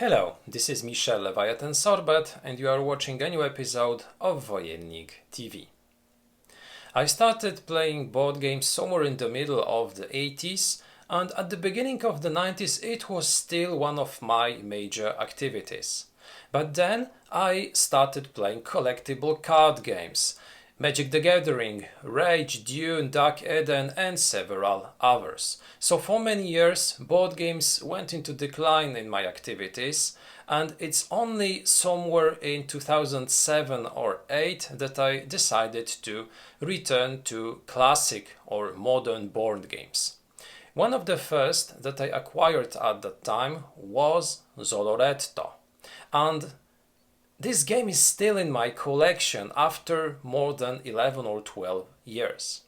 Hello, this is Michel Leviathan Sorbet and you are watching a new episode of Wojennik TV. I started playing board games somewhere in the middle of the 80s, and at the beginning of the 90s it was still one of my major activities. But then I started playing collectible card games, Magic the Gathering, Rage, Dune, Dark Eden and several others. So for many years board games went into decline in my activities, and it's only somewhere in 2007 or 8 that I decided to return to classic or modern board games. One of the first that I acquired at that time was Zooloretto, and this game is still in my collection after more than 11 or 12 years.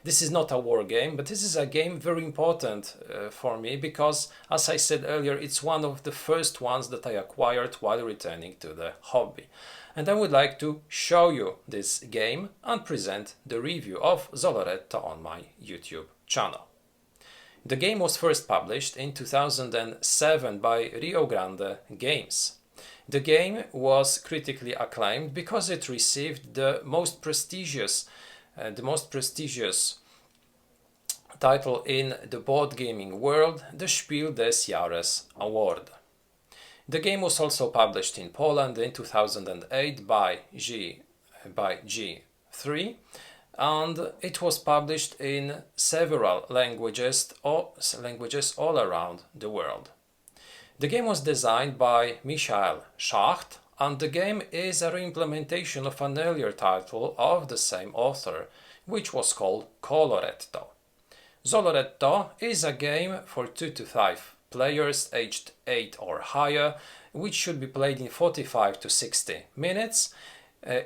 This is not a war game, but this is a game very important for me because, as I said earlier, it's one of the first ones that I acquired while returning to the hobby. And I would like to show you this game and present the review of Zooloretto on my YouTube channel. The game was first published in 2007 by Rio Grande Games. The game was critically acclaimed because it received the most prestigious title in the board gaming world, the Spiel des Jahres award. The game was also published in Poland in 2008 by G3, and it was published in several languages all around the world. The game was designed by Michael Schacht, and the game is a reimplementation of an earlier title of the same author, which was called Coloretto. Zooloretto is a game for 2 to 5 players aged 8 or higher, which should be played in 45 to 60 minutes,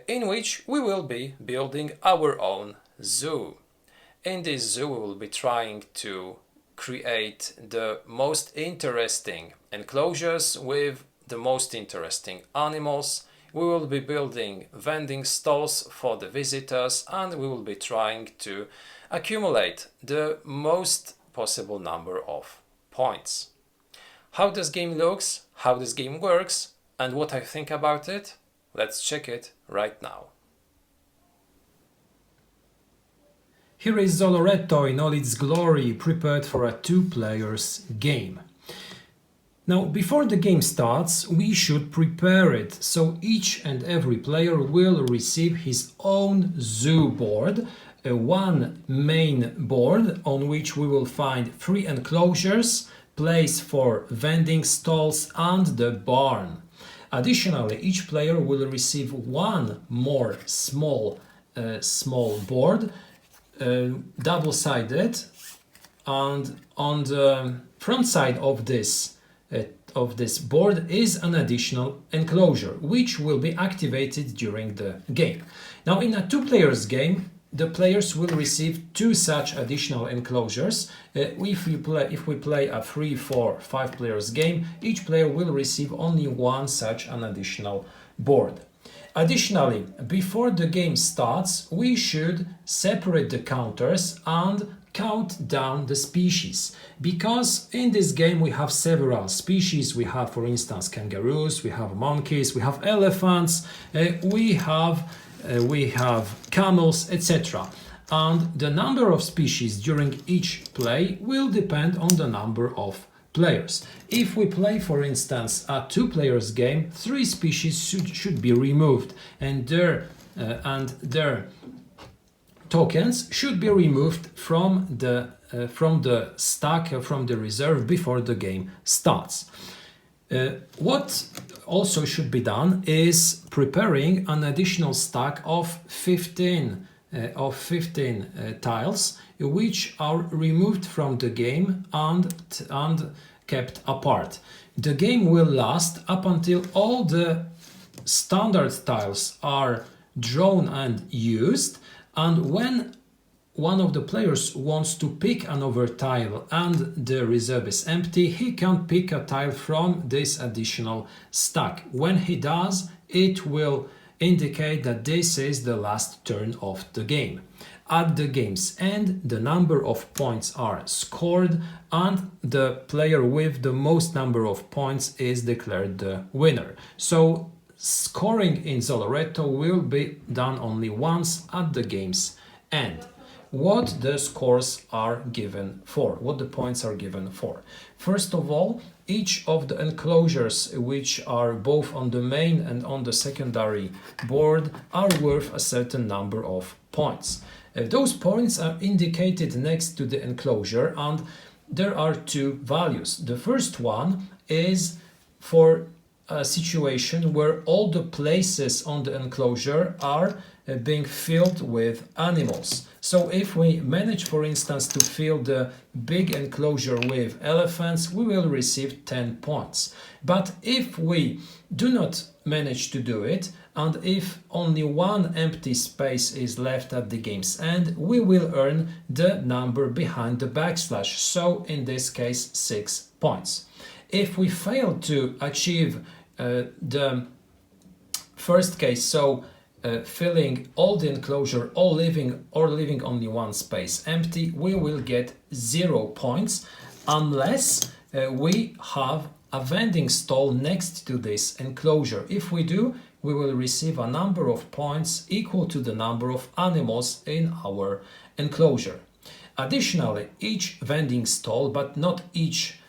in which we will be building our own zoo. In this zoo we will be trying to create the most interesting enclosures with the most interesting animals. We will be building vending stalls for the visitors, and we will be trying to accumulate the most possible number of points. How this game looks, how this game works, and what I think about it, let's check it right now. Here is Zooloretto in all its glory, prepared for a 2-players game. Now, before the game starts, we should prepare it, so each and every player will receive his own zoo board, one main board on which we will find 3 enclosures, place for vending stalls and the barn. Additionally, each player will receive one more small board, double-sided, and on the front side of this board is an additional enclosure which will be activated during the game. Now, in a 2-players game, the players will receive 2 such additional enclosures. If we play a 3, 4, 5 players game, each player will receive only one such an additional board. Additionally, before the game starts, we should separate the counters and count down the species, because in this game we have several species. We have, for instance, kangaroos, we have monkeys, we have elephants, we have camels, etc. And the number of species during each play will depend on the number of players. If we play, for instance, a 2-players game, 3 species should be removed, and their tokens should be removed from the stack, from the reserve before the game starts. What also should be done is preparing an additional stack of 15 tiles, which are removed from the game and kept apart. The game will last up until all the standard tiles are drawn and used, and when one of the players wants to pick another tile and the reserve is empty, he can pick a tile from this additional stack. When he does, it will indicate that this is the last turn of the game. at the game's end, the number of points are scored and the player with the most number of points is declared the winner. So scoring in Zooloretto will be done only once at the game's end. What the scores are given for, what the points are given for. First of all, each of the enclosures which are both on the main and on the secondary board are worth a certain number of points. Those points are indicated next to the enclosure and there are two values. The first one is for a situation where all the places on the enclosure are being filled with animals. So if we manage, for instance, to fill the big enclosure with elephants, we will receive 10 points. But if we do not manage to do it, and if only one empty space is left at the game's end, we will earn the number behind the backslash, so in this case 6 points. If we fail to achieve the first case, so filling all the enclosure or leaving only one space empty, we will get 0 points unless we have a vending stall next to this enclosure. If we do, we will receive a number of points equal to the number of animals in our enclosure. Additionally, each vending stall, but not each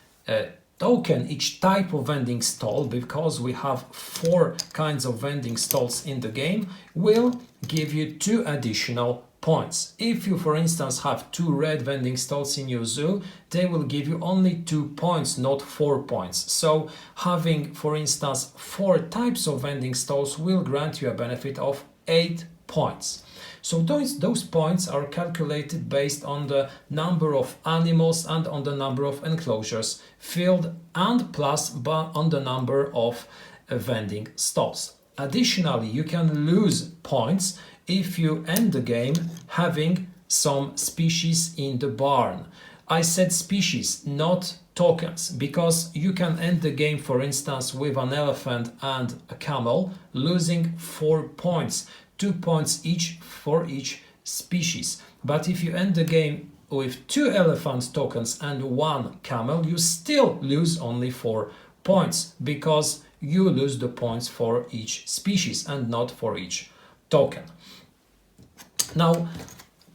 token, each type of vending stall, because we have 4 kinds of vending stalls in the game, will give you 2 additional points. If you, for instance, have 2 red vending stalls in your zoo, they will give you only 2 points, not 4 points. So having, for instance, 4 types of vending stalls will grant you a benefit of 8 points. So those points are calculated based on the number of animals and on the number of enclosures filled and plus on the number of vending stalls. Additionally, you can lose points if you end the game having some species in the barn. I said species, not tokens, because you can end the game, for instance, with an elephant and a camel, losing 4 points, 2 points each for each species. But if you end the game with 2 elephant tokens and 1 camel, you still lose only 4 points, because you lose the points for each species and not for each token. Now,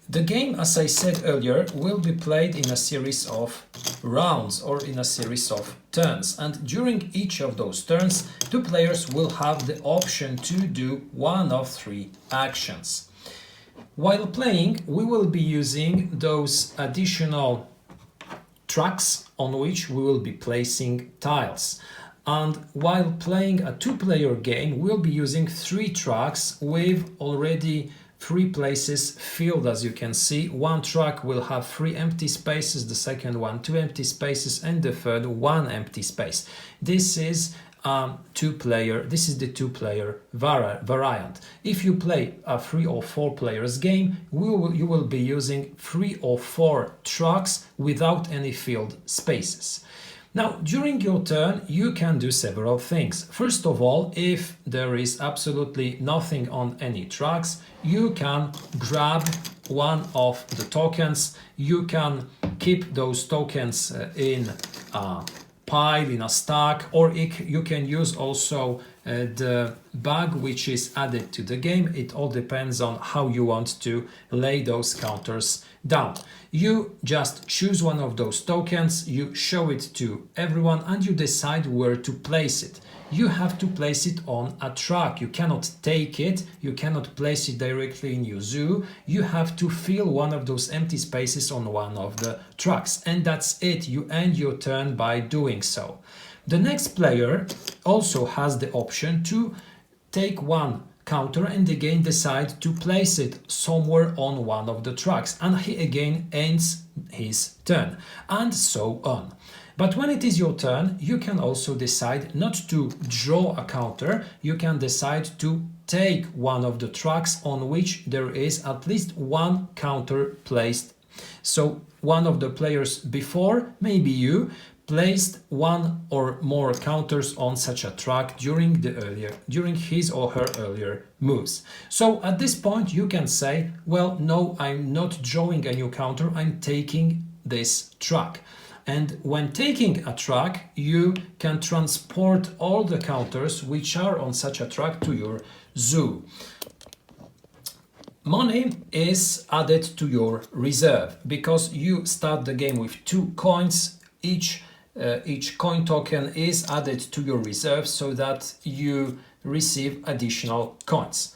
the game, as I said earlier, will be played in a series of rounds or in a series of turns, and during each of those turns, 2 players will have the option to do one of 3 actions. While playing, we will be using those additional tracks on which we will be placing tiles. And while playing a 2-player game, we'll be using 3 tracks with already 3 places filled, as you can see. One track will have 3 empty spaces, the second one 2 empty spaces, and the third 1 empty space. This is the 2-player variant. If you play a 3 or 4 players game, you will be using 3 or 4 tracks without any filled spaces. Now, during your turn, you can do several things. First of all, if there is absolutely nothing on any tracks, you can grab one of the tokens. You can keep those tokens in a pile, in a stack, or you can use also the bag which is added to the game. It all depends on how you want to lay those counters down. You just choose one of those tokens, you show it to everyone, and you decide where to place it. You have to place it on a track. You cannot take it, you cannot place it directly in your zoo. You have to fill one of those empty spaces on one of the tracks, and that's it. You end your turn by doing so. The next player also has the option to take one counter and again decide to place it somewhere on one of the tracks, and he again ends his turn, and so on. But when it is your turn, you can also decide not to draw a counter. You can decide to take one of the tracks on which there is at least one counter placed So one of the players before, maybe you, placed one or more counters on such a track during his or her earlier moves. So at this point you can say, well, no, I'm not drawing a new counter, I'm taking this track. And when taking a track, you can transport all the counters which are on such a track to your zoo. Money is added to your reserve because you start the game with 2 coins. Each coin token is added to your reserve so that you receive additional coins.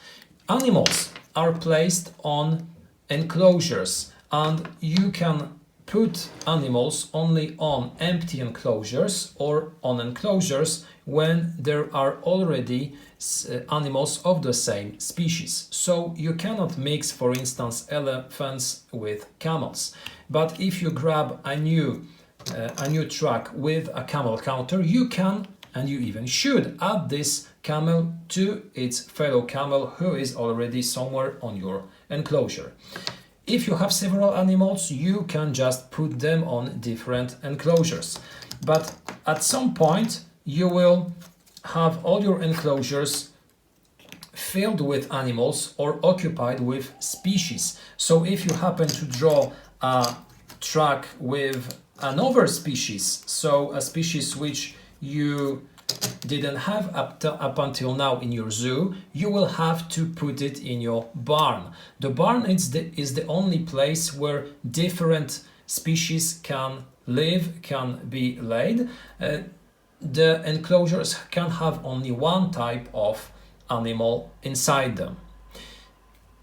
Animals are placed on enclosures, and you can put animals only on empty enclosures or on enclosures when there are already animals of the same species. So you cannot mix, for instance, elephants with camels. But if you grab a new track with a camel counter, you can, and you even should, add this camel to its fellow camel who is already somewhere on your enclosure. If you have several animals, you can just put them on different enclosures. But at some point, you will have all your enclosures filled with animals or occupied with species. So if you happen to draw a track with another species, so a species which you didn't have up until now in your zoo, you will have to put it in your barn. The barn is the only place where different species can live, can be laid. The enclosures can have only one type of animal inside them.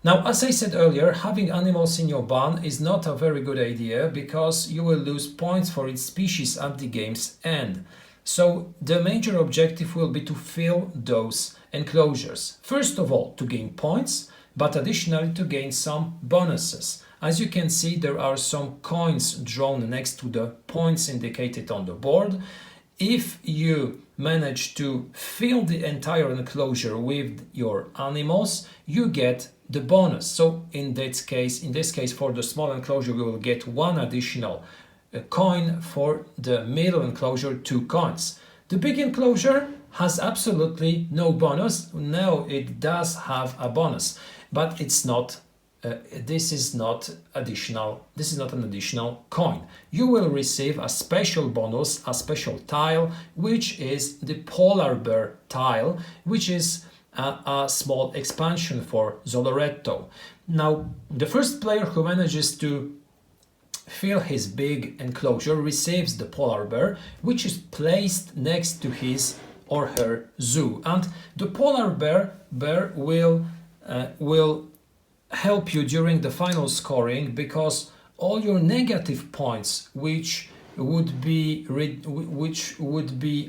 Now, as I said earlier, having animals in your barn is not a very good idea because you will lose points for its species at the game's end. So the major objective will be to fill those enclosures. First of all, to gain points, but additionally to gain some bonuses. As you can see, there are some coins drawn next to the points indicated on the board. If you manage to fill the entire enclosure with your animals, you get the bonus. So in this case, for the small enclosure, we will get 1 additional coin. For the middle enclosure, 2 coins. The big enclosure has absolutely no bonus. No, it does have a bonus, but it's not. This is not additional. This is not an additional coin. You will receive a special bonus, a special tile, which is the polar bear tile, which is a small expansion for Zooloretto. Now, the first player who manages to fill his big enclosure receives the polar bear, which is placed next to his or her zoo. And the polar bear will help you during the final scoring because all your negative points, which would be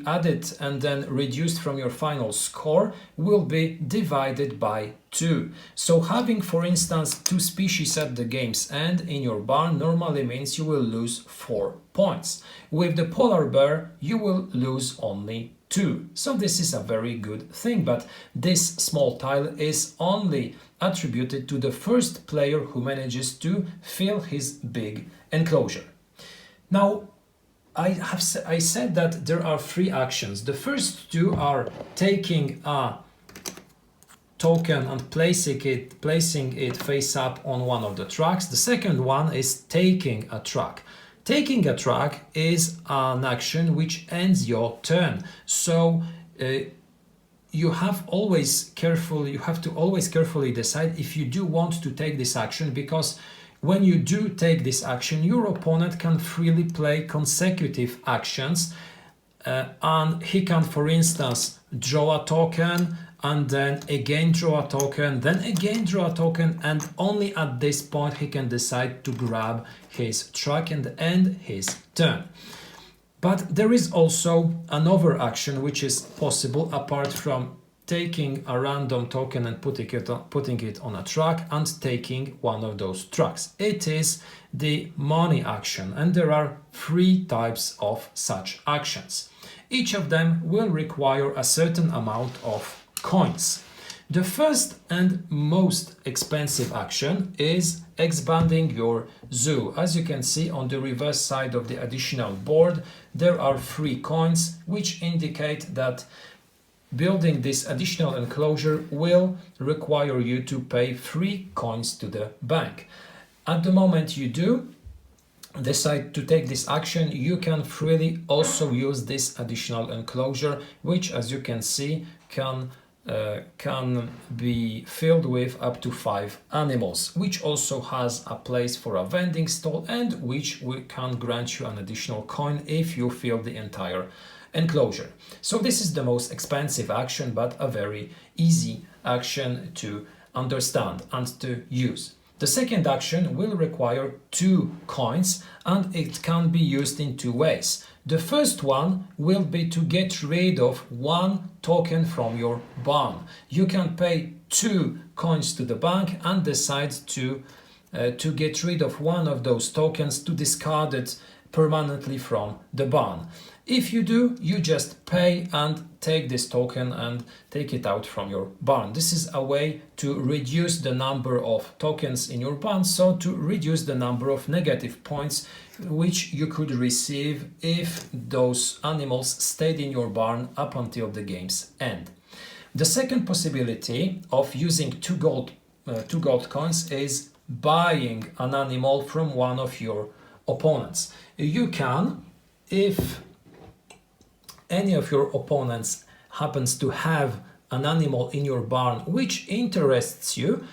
added and then reduced from your final score, will be divided by 2. So having, for instance, 2 species at the game's end in your barn normally means you will lose 4 points. With the polar bear, you will lose only 2. So this is a very good thing, but this small tile is only attributed to the first player who manages to fill his big enclosure. Now, I said that there are 3 actions. The first 2 are taking a token and placing it face up on one of the tracks. The second one is taking a track. Taking a track is an action which ends your turn. So you have to always carefully decide if you do want to take this action, because when you do take this action, your opponent can freely play consecutive actions, and he can, for instance, draw a token and then again draw a token, then again draw a token, and only at this point he can decide to grab his track and end his turn. But there is also another action which is possible apart from taking a random token and putting it on a track and taking one of those tracks. It is the money action, and there are 3 types of such actions. Each of them will require a certain amount of coins. The first and most expensive action is expanding your zoo. As you can see on the reverse side of the additional board, there are 3 coins which indicate that building this additional enclosure will require you to pay 3 coins to the bank. At the moment you do decide to take this action, you can freely also use this additional enclosure, which, as you can see, can be filled with up to 5 animals, which also has a place for a vending stall and which can grant you an additional coin if you fill the entire enclosure. So this is the most expensive action, but a very easy action to understand and to use. The second action will require 2 coins and it can be used in 2 ways. The first one will be to get rid of 1 token from your barn. You can pay 2 coins to the bank and decide to get rid of one of those tokens, to discard it permanently from the barn. If you do, you just pay and take this token and take it out from your barn. This is a way to reduce the number of tokens in your barn, so to reduce the number of negative points which you could receive if those animals stayed in your barn up until the game's end. The second possibility of using 2 gold coins is buying an animal from one of your opponents. You can, if any of your opponents happens to have an animal in your barn which interests you,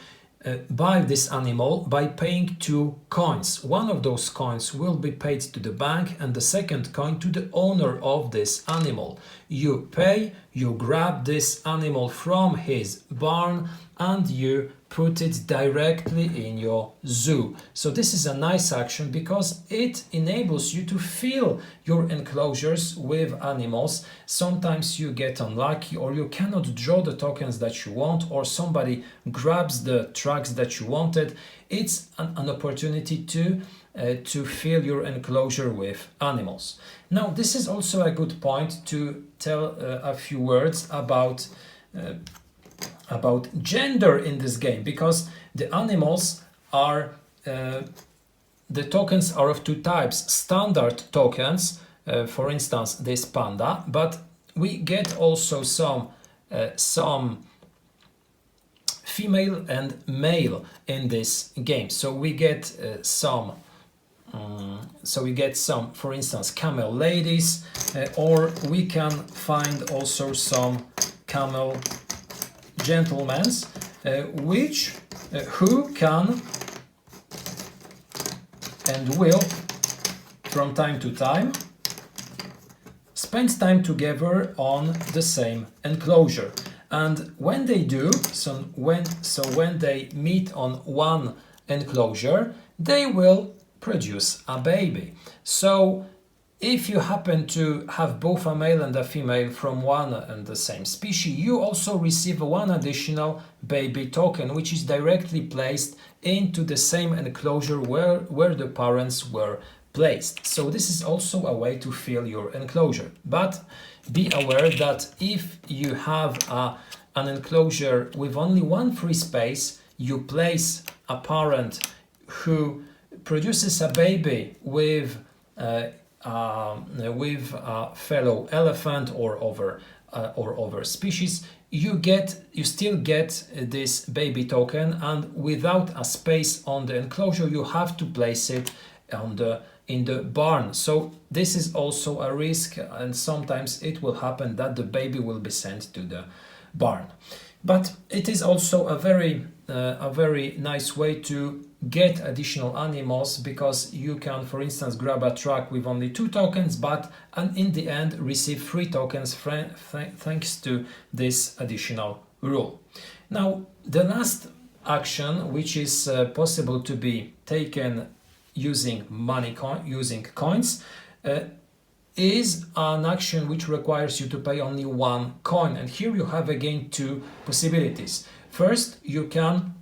buy this animal by paying 2 coins. One of those coins will be paid to the bank and the second coin to the owner of this animal. You pay, you grab this animal from his barn and you put it directly in your zoo. So this is a nice action because it enables you to fill your enclosures with animals. Sometimes you get unlucky or you cannot draw the tokens that you want, or somebody grabs the tracks that you wanted. It's an opportunity to fill your enclosure with animals. Now this is also a good point to tell a few words about gender in this game, because the animals are the tokens are of 2 types. Standard tokens, for instance this panda, but we get also some female and male in this game. So we get some, for instance, camel ladies, or we can find also some camel gentlemen, who can and will from time to time spend time together on the same enclosure. And when they do, when they meet on one enclosure, they will produce a baby. So if you happen to have both a male and a female from one and the same species, you also receive 1 additional baby token, which is directly placed into the same enclosure where the parents were placed. So this is also a way to fill your enclosure. But be aware that if you have an enclosure with only 1 free space, you place a parent who produces a baby with a fellow elephant or other species, you still get this baby token, and without a space on the enclosure you have to place it in the barn. So this is also a risk, and sometimes it will happen that the baby will be sent to the barn. But it is also a very nice way to get additional animals, because you can, for instance, grab a track with only 2 tokens, and in the end receive 3 tokens thanks to this additional rule. Now the last action, which is possible to be taken using coins, is an action which requires you to pay only 1 coin. And here you have again 2 possibilities. First, you can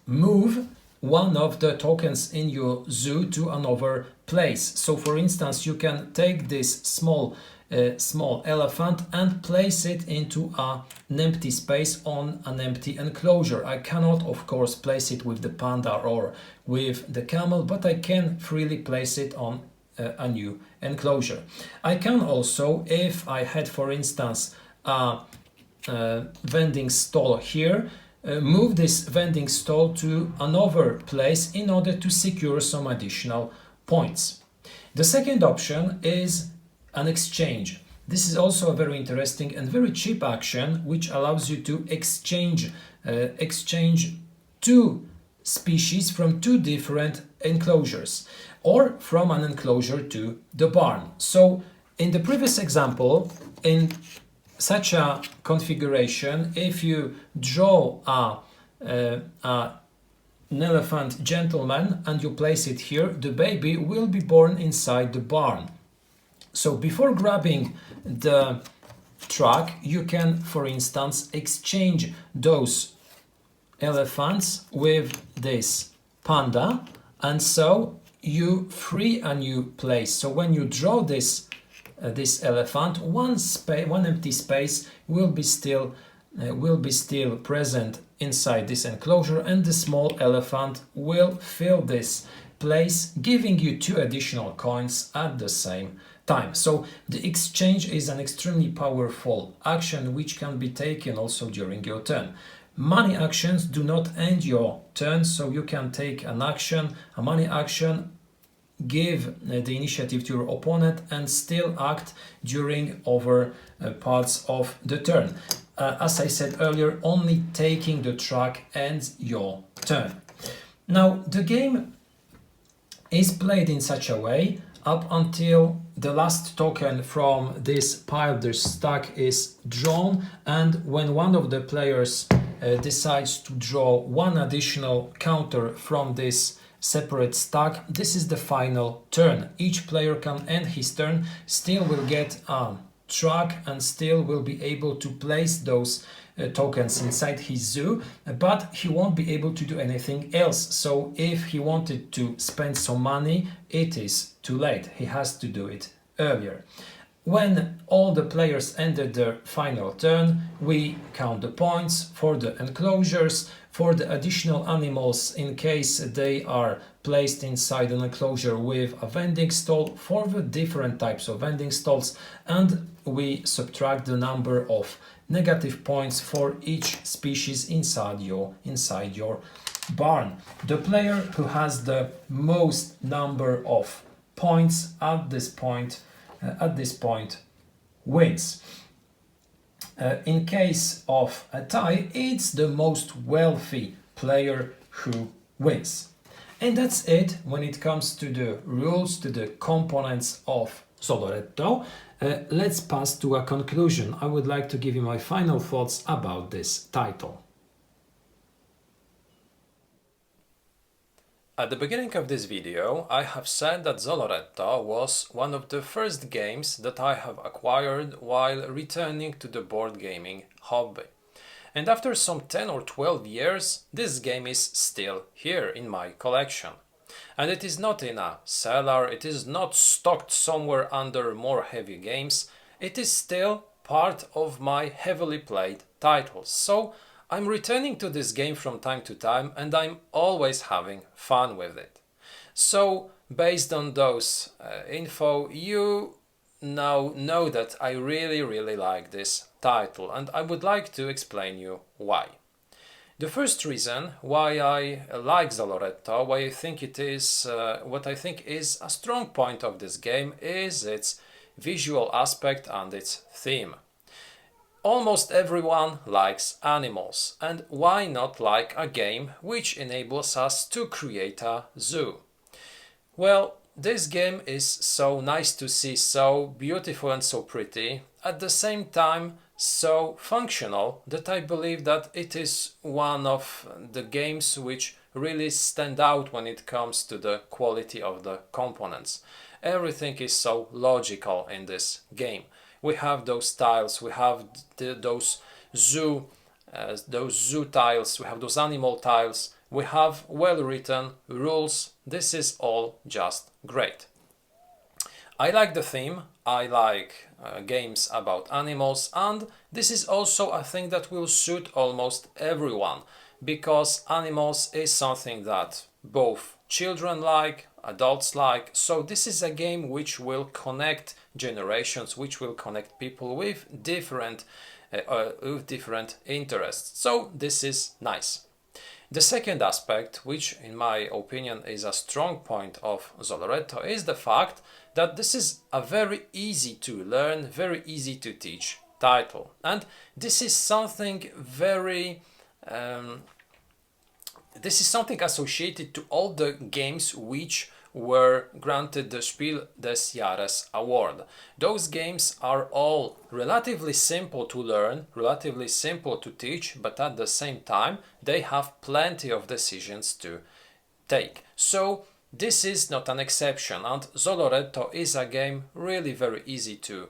move one of the tokens in your zoo to another place. So for instance, you can take this small elephant and place it into an empty space on an empty enclosure. I cannot, of course, place it with the panda or with the camel, but I can freely place it on a new enclosure. I can also, if I had, for instance, a vending stall here, move this vending stall to another place in order to secure some additional points. The second option is an exchange. This is also a very interesting and very cheap action which allows you to exchange two species from two different enclosures or from an enclosure to the barn. So in the previous example, in such a configuration, if you draw an elephant gentleman and you place it here, the baby will be born inside the barn. So before grabbing the truck, you can, for instance, exchange those elephants with this panda, and so you free a new place. So when you draw this elephant, one empty space will be still present inside this enclosure, and the small elephant will fill this place, giving you 2 additional coins at the same time. So the exchange is an extremely powerful action which can be taken also during your turn. Money actions do not end your turn, so you can take an action, a money action, give the initiative to your opponent and still act during other parts of the turn. As I said earlier, only taking the track ends your turn. Now the game is played in such a way up until the last token from this pile, the stack, is drawn, and when one of the players decides to draw one additional counter from this separate stack, this is the final turn. Each player can end his turn, still will get a track and still will be able to place those tokens inside his zoo, but he won't be able to do anything else. So if he wanted to spend some money, it is too late. He has to do it earlier. When all the players ended their final turn, we count the points for the enclosures, for the additional animals in case they are placed inside an enclosure with a vending stall, for the different types of vending stalls, and we subtract the number of negative points for each species inside your barn. The player who has the most number of points at this point wins. In case of a tie, it's the most wealthy player who wins. And that's it when it comes to the rules, to the components of Zooloretto. Let's pass to a conclusion. I would like to give you my final thoughts about this title. At the beginning of this video, I have said that Zooloretto was one of the first games that I have acquired while returning to the board gaming hobby. And after some 10 or 12 years, this game is still here in my collection. And it is not in a cellar, it is not stocked somewhere under more heavy games, it is still part of my heavily played titles. So I'm returning to this game from time to time and I'm always having fun with it. So based on those info, you now know that I really like this title, and I would like to explain you why. The first reason why I like Zooloretto, why I think it is what I think is a strong point of this game, is its visual aspect and its theme. Almost everyone likes animals, and why not like a game which enables us to create a zoo? Well, this game is so nice to see, so beautiful and so pretty, at the same time so functional, that I believe that it is one of the games which really stand out when it comes to the quality of the components. Everything is so logical in this game. We have those tiles, we have those zoo tiles, we have those animal tiles, we have well-written rules. This is all just great. I like the theme, I like games about animals, and this is also a thing that will suit almost everyone, because animals is something that both children like, adults like, so this is a game which will connect generations, which will connect people with different interests, so this is nice. The second aspect, which in my opinion is a strong point of Zooloretto, is the fact that this is a very easy to learn, very easy to teach title. And this is something very... this is something associated to all the games which were granted the Spiel des Jahres award. Those games are all relatively simple to learn, relatively simple to teach, but at the same time they have plenty of decisions to take. So this is not an exception, and Zooloretto is a game really very easy to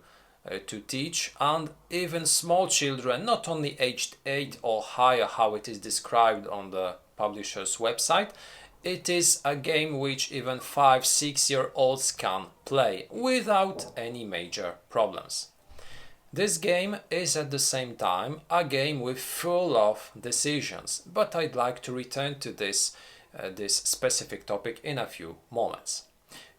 teach, and even small children, not only aged 8 or higher how it is described on the publisher's website, it is a game which even 5-6-year-olds can play without any major problems. This game is at the same time a game with full of decisions, but I'd like to return to this specific topic in a few moments.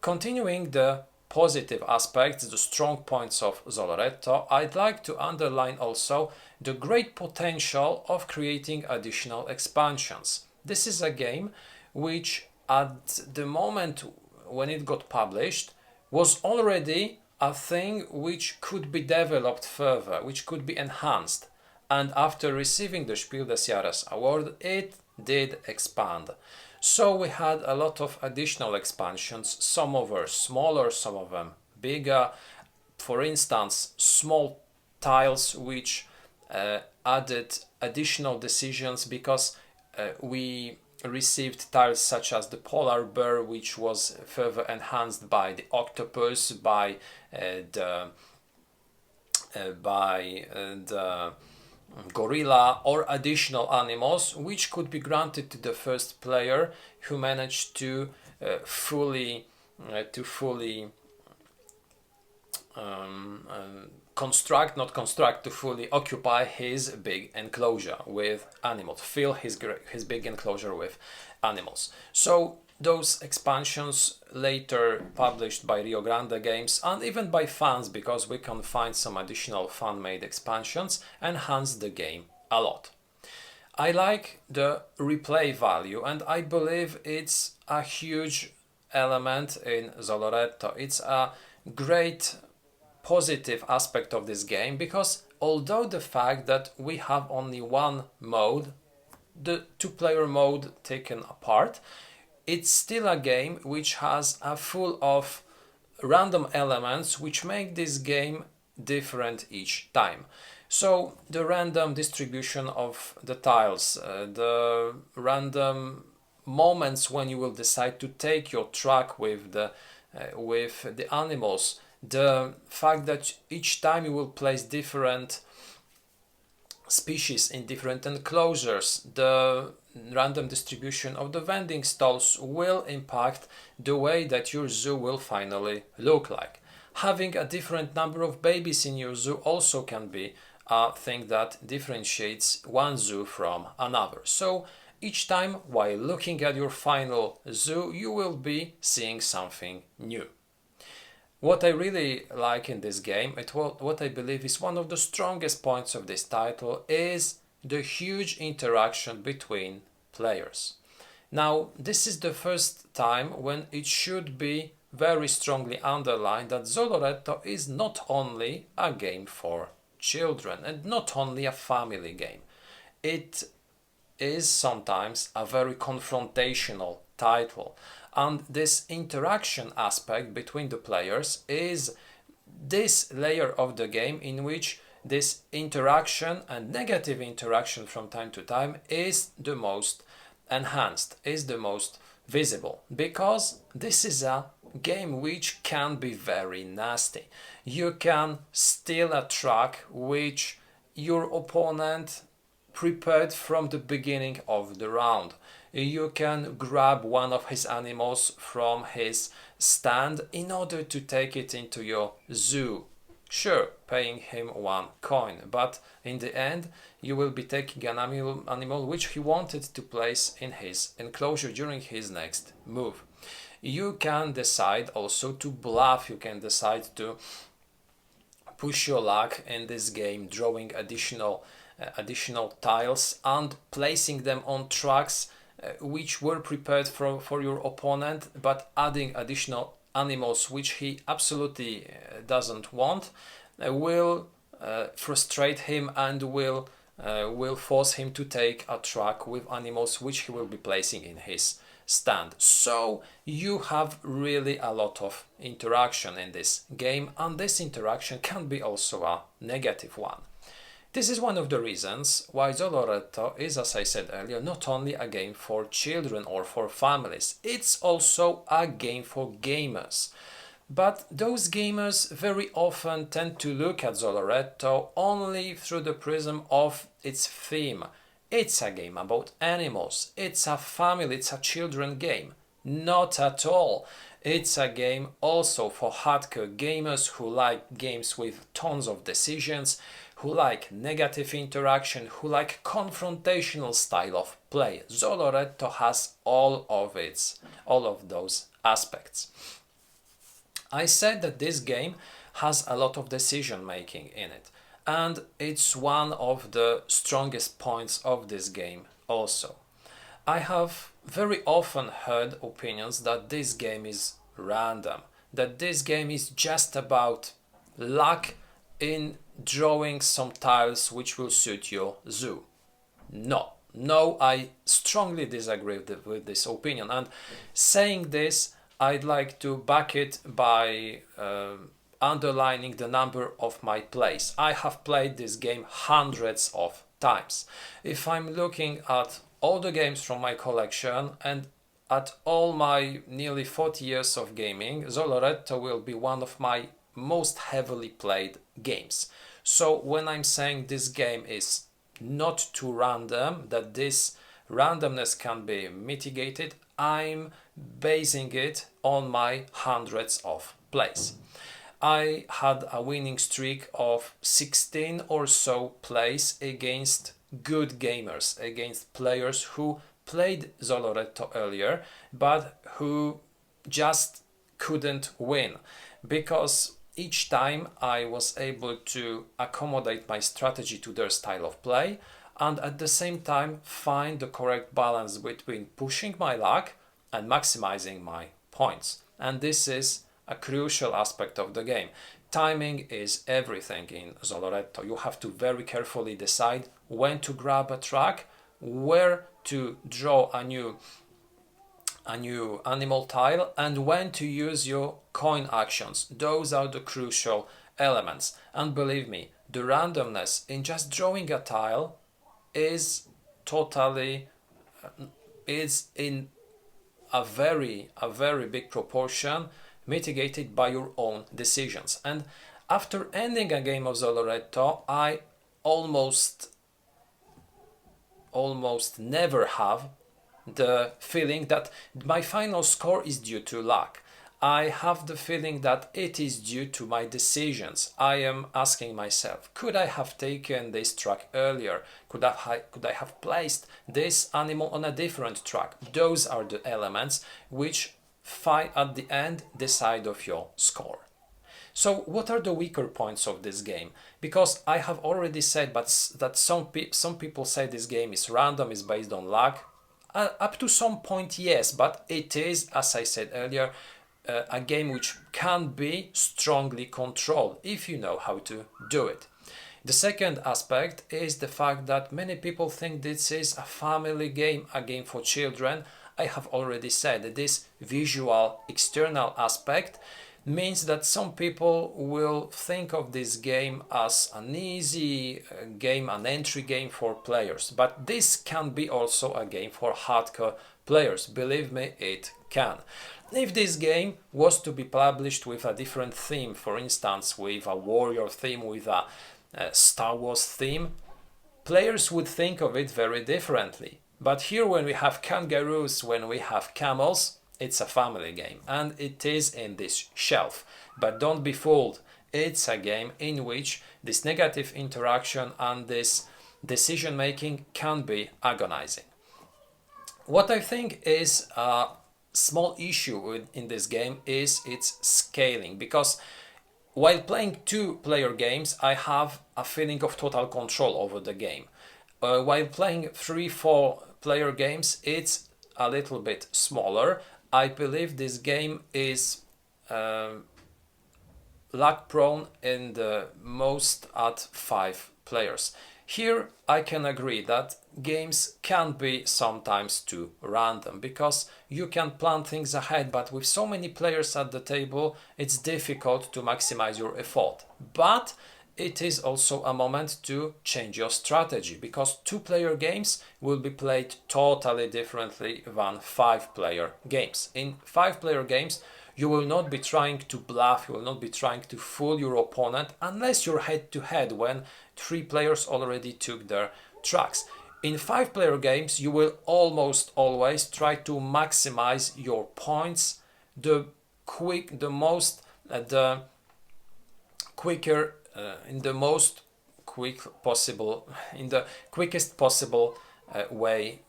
Continuing the positive aspects, the strong points of Zooloretto, I'd like to underline also the great potential of creating additional expansions. This is a game which at the moment when it got published was already a thing which could be developed further, which could be enhanced, and after receiving the Spiel des Jahres award it did expand. So we had a lot of additional expansions, some of them smaller, some of them bigger. For instance, small tiles which added additional decisions, because we received tiles such as the polar bear, which was further enhanced by the octopus, by the gorilla, or additional animals which could be granted to the first player who managed to fully occupy his big enclosure with animals, fill his big enclosure with animals. So those expansions, later published by Rio Grande Games and even by fans, because we can find some additional fan-made expansions, enhance the game a lot. I like the replay value, and I believe it's a huge element in Zooloretto. It's a great positive aspect of this game, because although the fact that we have only one mode, the two-player mode taken apart, it's still a game which has a full of random elements which make this game different each time. So the random distribution of the tiles, the random moments when you will decide to take your track with the animals, the fact that each time you will place different species in different enclosures, the random distribution of the vending stalls will impact the way that your zoo will finally look like. Having a different number of babies in your zoo also can be a thing that differentiates one zoo from another. So each time while looking at your final zoo, you will be seeing something new. What I really like in this game, what I believe is one of the strongest points of this title, is the huge interaction between players. Now, this is the first time when it should be very strongly underlined that Zooloretto is not only a game for children and not only a family game. It is sometimes a very confrontational title, and this interaction aspect between the players is this layer of the game in which this interaction and negative interaction from time to time is the most enhanced, is the most visible, because this is a game which can be very nasty. You can steal a track which your opponent prepared from the beginning of the round. you can grab one of his animals from his stand in order to take it into your zoo. Sure, paying him 1 coin, but in the end you will be taking an animal which he wanted to place in his enclosure during his next move. You can decide also to bluff, you can decide to push your luck in this game, drawing additional tiles and placing them on tracks which were prepared for your opponent, but adding additional animals which he absolutely doesn't want will frustrate him and will force him to take a track with animals which he will be placing in his stand. So you have really a lot of interaction in this game, and this interaction can be also a negative one. This is one of the reasons why Zooloretto is, as I said earlier, not only a game for children or for families, it's also a game for gamers. But those gamers very often tend to look at Zooloretto only through the prism of its theme. It's a game about animals, it's a family, it's a children game. Not at all. It's a game also for hardcore gamers who like games with tons of decisions, who like negative interaction, who like confrontational style of play. Zooloretto has all of those aspects. I said that this game has a lot of decision making in it, and it's one of the strongest points of this game also. I have very often heard opinions that this game is random, that this game is just about luck in drawing some tiles which will suit your zoo. No, I strongly disagree with this opinion, and saying this, I'd like to back it by underlining the number of my plays. I have played this game hundreds of times. If I'm looking at all the games from my collection and at all my nearly 40 years of gaming, Zooloretto will be one of my most heavily played games. So when I'm saying this game is not too random, that this randomness can be mitigated, I'm basing it on my hundreds of plays. I had a winning streak of 16 or so plays against good gamers, against players who played Zooloretto earlier, but who just couldn't win, because each time I was able to accommodate my strategy to their style of play and at the same time find the correct balance between pushing my luck and maximizing my points. And this is a crucial aspect of the game. Timing is everything in Zooloretto. You have to very carefully decide when to grab a track, where to draw a new animal tile, and when to use your coin actions. Those are the crucial elements. And believe me, the randomness in just drawing a tile is in a very big proportion mitigated by your own decisions. And after ending a game of Zooloretto, I almost never have the feeling that my final score is due to luck. I have the feeling that it is due to my decisions. I am asking myself, could I have taken this track earlier? Could I have placed this animal on a different track? Those are the elements which at the end decide of your score. So what are the weaker points of this game? Because I have already said that some people say this game is random, is based on luck. Up to some point, yes, but it is, as I said earlier, a game which can be strongly controlled if you know how to do it. The second aspect is the fact that many people think this is a family game, a game for children. I have already said that this visual external aspect means that some people will think of this game as an easy game, an entry game for players. But this can be also a game for hardcore players. Believe me, it can. If this game was to be published with a different theme, for instance with a warrior theme, with a Star Wars theme, players would think of it very differently. But here when we have kangaroos, when we have camels, it's a family game, and it is in this shelf. But don't be fooled, it's a game in which this negative interaction and this decision making can be agonizing. What I think is a small issue in this game is its scaling, because while playing 2-player games, I have a feeling of total control over the game. While playing 3-4-player games, it's a little bit smaller. I believe this game is lag prone in the most at 5 players. Here I can agree that games can be sometimes too random, because you can plan things ahead, but with so many players at the table it's difficult to maximize your effort. But it is also a moment to change your strategy, because 2-player games will be played totally differently than 5-player games. In 5-player games you will not be trying to bluff, you will not be trying to fool your opponent unless you're head to head when 3 players already took their tracks. In 5-player games you will almost always try to maximize your points in the quickest possible way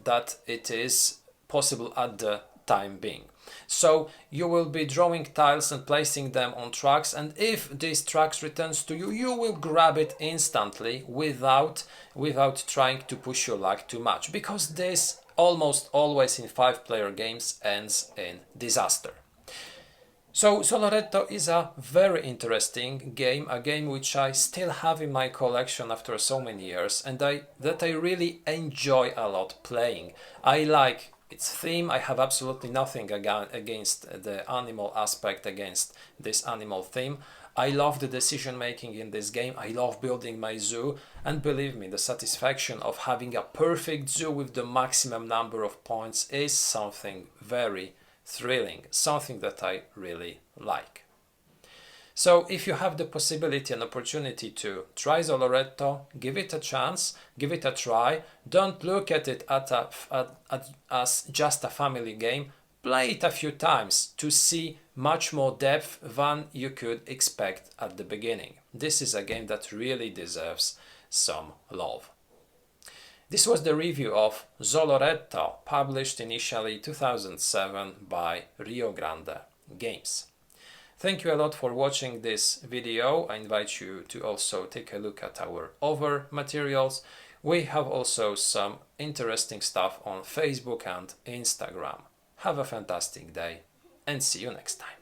that it is possible at the time being. So you will be drawing tiles and placing them on tracks, and if these tracks returns to you, you will grab it instantly without trying to push your luck too much, because this almost always in 5-player games ends in disaster. So Zooloretto is a very interesting game, a game which I still have in my collection after so many years, and that I really enjoy a lot playing. I like its theme. I have absolutely nothing against the animal aspect, against this animal theme. I love the decision making in this game. I love building my zoo, and believe me, the satisfaction of having a perfect zoo with the maximum number of points is something very thrilling, something that I really like. So if you have the possibility and opportunity to try Zooloretto, give it a chance, give it a try. Don't look at it as just a family game. Play it a few times to see much more depth than you could expect at the beginning. This is a game that really deserves some love. This was the review of Zooloretto, published initially 2007 by Rio Grande Games. Thank you a lot for watching this video. I invite you to also take a look at our other materials. We have also some interesting stuff on Facebook and Instagram. Have a fantastic day and see you next time.